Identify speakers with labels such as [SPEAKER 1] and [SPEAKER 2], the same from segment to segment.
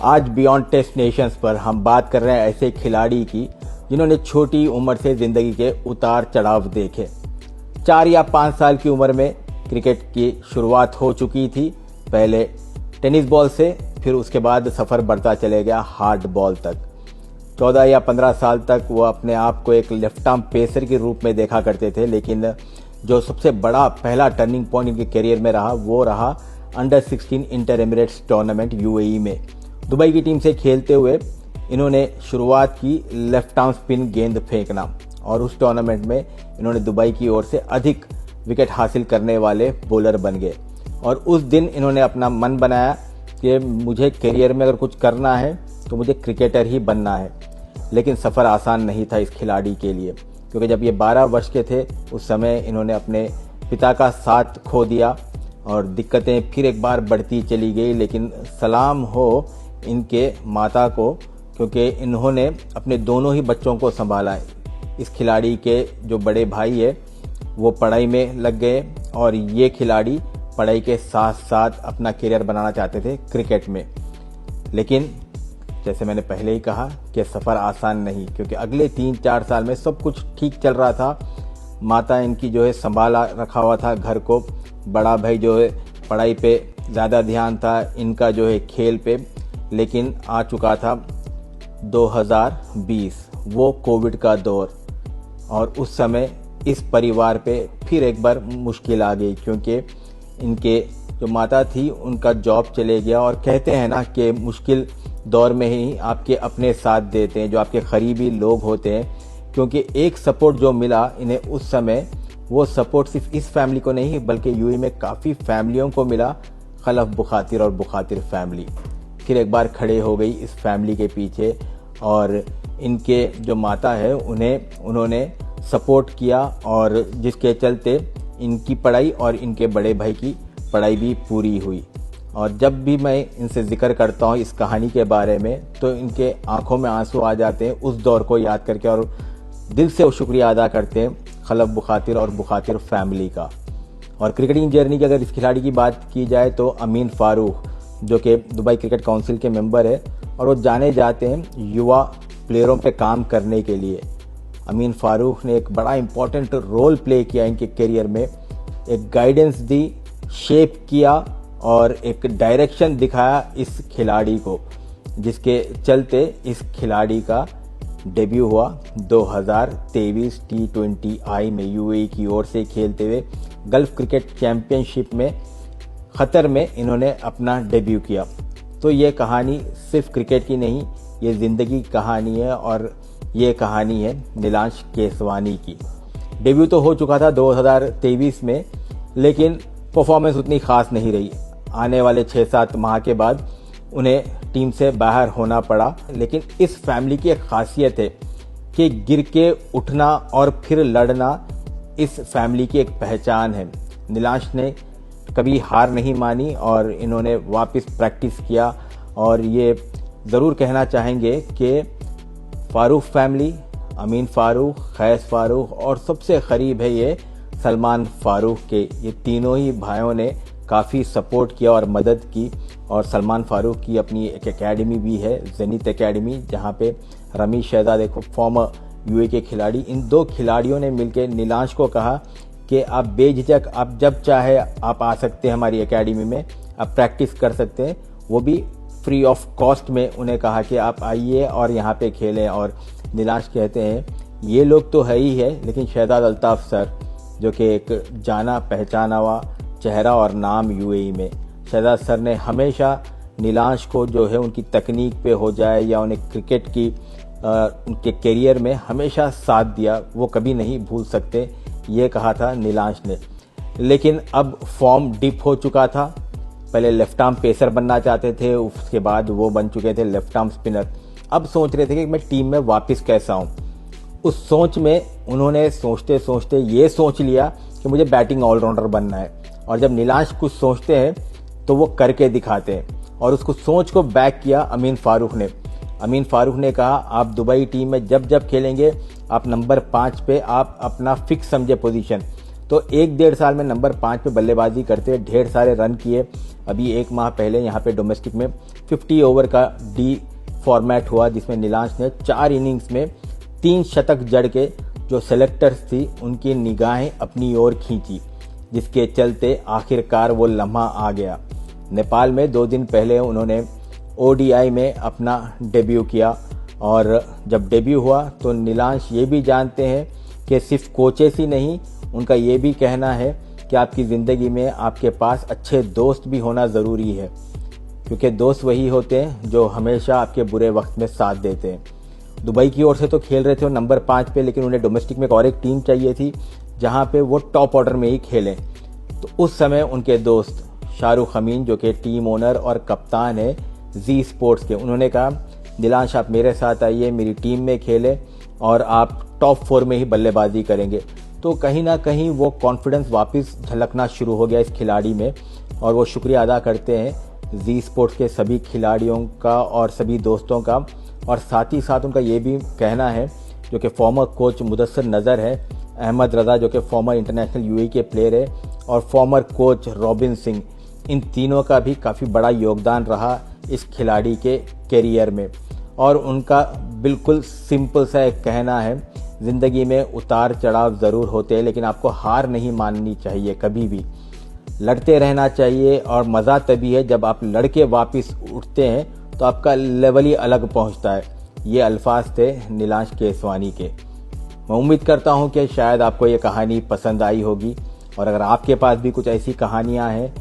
[SPEAKER 1] आज beyond test Nations पर हम बात कर रहे हैं ऐसे खिलाड़ी की जिन्होंने छोटी उम्र से जिंदगी के उतार चढ़ाव देखे। 4 या 5 साल की उम्र में क्रिकेट की शुरुआत हो चुकी थी, पहले टेनिस बॉल से, फिर उसके बाद सफ़र बढ़ता चले गया हार्ड बॉल तक। 14 या 15 साल तक वो अपने आप को एक लेफ्ट आर्म पेसर के रूप में देखा करते थे, लेकिन जो सबसे बड़ा पहला टर्निंग पॉइंट इनके करियर में रहा वो रहा under 16 inter Emirates tournament UAE में। दुबई की टीम से खेलते हुए इन्होंने शुरुआत की लेफ्ट आर्म स्पिन गेंद फेंकना, और उस टूर्नामेंट में इन्होंने दुबई की ओर से अधिक विकेट हासिल करने वाले बॉलर बन गए। और उस दिन इन्होंने अपना मन बनाया कि मुझे करियर में अगर कुछ करना है तो मुझे क्रिकेटर ही बनना है। लेकिन सफ़र आसान नहीं था इस खिलाड़ी के लिए, क्योंकि जब ये 12 वर्ष के थे उस समय इन्होंने अपने पिता का साथ खो दिया और दिक्कतें फिर एक बार बढ़ती चली गई। लेकिन सलाम हो इनके माता को, क्योंकि इन्होंने अपने दोनों ही बच्चों को संभाला है। इस खिलाड़ी के जो बड़े भाई है वो पढ़ाई में लग गए और ये खिलाड़ी पढ़ाई के साथ साथ अपना करियर बनाना चाहते थे क्रिकेट में। लेकिन जैसे मैंने पहले ही कहा कि सफ़र आसान नहीं, क्योंकि अगले 3-4 साल में सब कुछ ठीक चल रहा था। माता इनकी जो है संभाला रखा हुआ था घर को, बड़ा भाई जो है पढ़ाई पे ज़्यादा ध्यान था, इनका जो है खेल पे। लेकिन आ चुका था 2020, वो कोविड का दौर, और उस समय इस परिवार पे फिर एक बार मुश्किल आ गई, क्योंकि इनके जो माता थी उनका जॉब चले गया। और कहते हैं ना कि मुश्किल दौर में ही आपके अपने साथ देते हैं, जो आपके करीबी लोग होते हैं। क्योंकि एक सपोर्ट जो मिला इन्हें उस समय, वो सपोर्ट सिर्फ इस फैमिली को नहीं बल्कि यूएई में काफ़ी फैमिलियों को मिला। खलफ बुखातिर और बुखातिर फैमिली फिर एक बार खड़े हो गई इस फैमिली के पीछे, और इनके जो माता है उन्होंने सपोर्ट किया, और जिसके चलते इनकी पढ़ाई और इनके बड़े भाई की पढ़ाई भी पूरी हुई। और जब भी मैं इनसे जिक्र करता हूँ इस कहानी के बारे में तो इनके आंखों में आंसू आ जाते हैं उस दौर को याद करके, और दिल से वो शुक्रिया अदा करते हैं खलफ बुखातिर और बुखातिर फैमिली का। और क्रिकेटिंग जर्नी की अगर इस खिलाड़ी की बात की जाए तो अमीन फारूक, जो कि दुबई क्रिकेट काउंसिल के मेंबर है, और वो जाने जाते हैं युवा प्लेयरों पे काम करने के लिए। अमीन फारूक ने एक बड़ा इम्पोर्टेंट रोल प्ले किया इनके करियर में, एक गाइडेंस दी, शेप किया और एक डायरेक्शन दिखाया इस खिलाड़ी को, जिसके चलते इस खिलाड़ी का डेब्यू हुआ 2023 T20I में यूएई की ओर से खेलते हुए गल्फ क्रिकेट चैंपियनशिप में खतर में इन्होंने अपना डेब्यू किया। तो ये कहानी सिर्फ क्रिकेट की नहीं, ये ज़िंदगी की कहानी है, और ये कहानी है नीलांश केसवानी की। डेब्यू तो हो चुका था 2023 में, लेकिन परफॉर्मेंस उतनी खास नहीं रही। आने वाले 6-7 माह के बाद उन्हें टीम से बाहर होना पड़ा। लेकिन इस फैमिली की एक खासियत है कि गिर के उठना और फिर लड़ना इस फैमिली की एक पहचान है। नीलांश ने कभी हार नहीं मानी और इन्होंने वापस प्रैक्टिस किया। और ये ज़रूर कहना चाहेंगे कि फारूक फैमिली, अमीन फारूक, खैस फारूक और सबसे करीब है ये सलमान फारूक के, ये तीनों ही भाइयों ने काफ़ी सपोर्ट किया और मदद की। और सलमान फारूक की अपनी एक एकेडमी भी है, जेनिथ एकेडमी, जहाँ पे रमीज शहजाद एक फॉर्मर यूए के खिलाड़ी, इन 2 खिलाड़ियों ने मिलकर नीलांश को कहा कि आप बेझिझक, आप जब चाहे आप आ सकते हैं हमारी एकेडमी में, आप प्रैक्टिस कर सकते हैं। वो भी फ्री ऑफ कॉस्ट में उन्हें कहा कि आप आइए और यहाँ पे खेलें। और नीलांश कहते हैं ये लोग तो है ही है, लेकिन शहजाद अल्ताफ सर, जो कि एक जाना पहचाना हुआ चेहरा और नाम यूएई में, शहजाद सर ने हमेशा नीलांश को जो है उनकी तकनीक पे हो जाए या उन्हें क्रिकेट की उनके करियर में हमेशा साथ दिया, वो कभी नहीं भूल सकते, ये कहा था नीलांश ने। लेकिन अब फॉर्म डिप हो चुका था। पहले लेफ्ट आर्म पेसर बनना चाहते थे, उसके बाद वो बन चुके थे लेफ्ट आर्म स्पिनर। अब सोच रहे थे कि मैं टीम में वापस कैसा हूँ। उस सोच में उन्होंने सोचते सोचते ये सोच लिया कि मुझे बैटिंग ऑलराउंडर बनना है। और जब नीलांश कुछ सोचते हैं तो वो करके दिखाते हैं, और उसको सोच को बैक किया अमीन फारूक ने। अमीन फारूक ने कहा आप दुबई टीम में जब जब खेलेंगे आप नंबर 5 पे आप अपना फिक्स समझे पोजीशन। तो 1-1.5 साल में नंबर 5 पे बल्लेबाजी करते हुए ढेर सारे रन किए, अभी 1 माह पहले यहाँ पे डोमेस्टिक में 50 ओवर का डी फॉर्मेट हुआ, जिसमें नीलांश ने 4 इनिंग्स में 3 शतक जड़ के जो सेलेक्टर्स थी उनकी निगाहें अपनी ओर खींची, जिसके चलते आखिरकार वो लम्हा आ गया। नेपाल में 2 दिन पहले उन्होंने ओडीआई में अपना डेब्यू किया और जब डेब्यू हुआ तो नीलांश ये भी जानते हैं कि सिर्फ कोचेस ही नहीं, उनका ये भी कहना है कि आपकी ज़िंदगी में आपके पास अच्छे दोस्त भी होना ज़रूरी है, क्योंकि दोस्त वही होते हैं जो हमेशा आपके बुरे वक्त में साथ देते हैं। दुबई की ओर से तो खेल रहे थे वो नंबर 5 पे, लेकिन उन्हें डोमेस्टिक में और एक टीम चाहिए थी जहां पे वो टॉप ऑर्डर में ही खेलें। तो उस समय उनके दोस्त शाहरुख अमीन, जो कि टीम ओनर और कप्तान है जी स्पोर्ट्स के, उन्होंने कहा नीलांश आप मेरे साथ आइए, मेरी टीम में खेलें और आप टॉप 4 में ही बल्लेबाजी करेंगे। तो कहीं ना कहीं वो कॉन्फिडेंस वापस झलकना शुरू हो गया इस खिलाड़ी में, और वो शुक्रिया अदा करते हैं जी स्पोर्ट्स के सभी खिलाड़ियों का और सभी दोस्तों का। और साथ ही साथ उनका ये भी कहना है, जो कि फॉर्मर कोच मुदस्सिर नज़र है, अहमद रज़ा जो कि फॉर्मर इंटरनेशनल यूएई के प्लेयर है, और फॉर्मर कोच रॉबिन सिंह, इन तीनों का भी काफ़ी बड़ा योगदान रहा इस खिलाड़ी के कैरियर में। और उनका बिल्कुल सिंपल सा एक कहना है, ज़िंदगी में उतार चढ़ाव ज़रूर होते हैं, लेकिन आपको हार नहीं माननी चाहिए, कभी भी लड़ते रहना चाहिए। और मज़ा तभी है जब आप लड़के वापस उठते हैं तो आपका लेवल ही अलग पहुंचता है। ये अल्फाज थे नीलांश केसवानी के। मैं उम्मीद करता हूं कि शायद आपको ये कहानी पसंद आई होगी, और अगर आपके पास भी कुछ ऐसी कहानियां हैं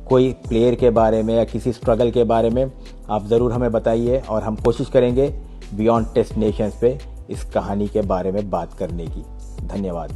[SPEAKER 1] कोई प्लेयर के बारे में या किसी स्ट्रगल के बारे में, आप ज़रूर हमें बताइए और हम कोशिश करेंगे बियॉन्ड टेस्ट नेशंस पे इस कहानी के बारे में बात करने की। धन्यवाद।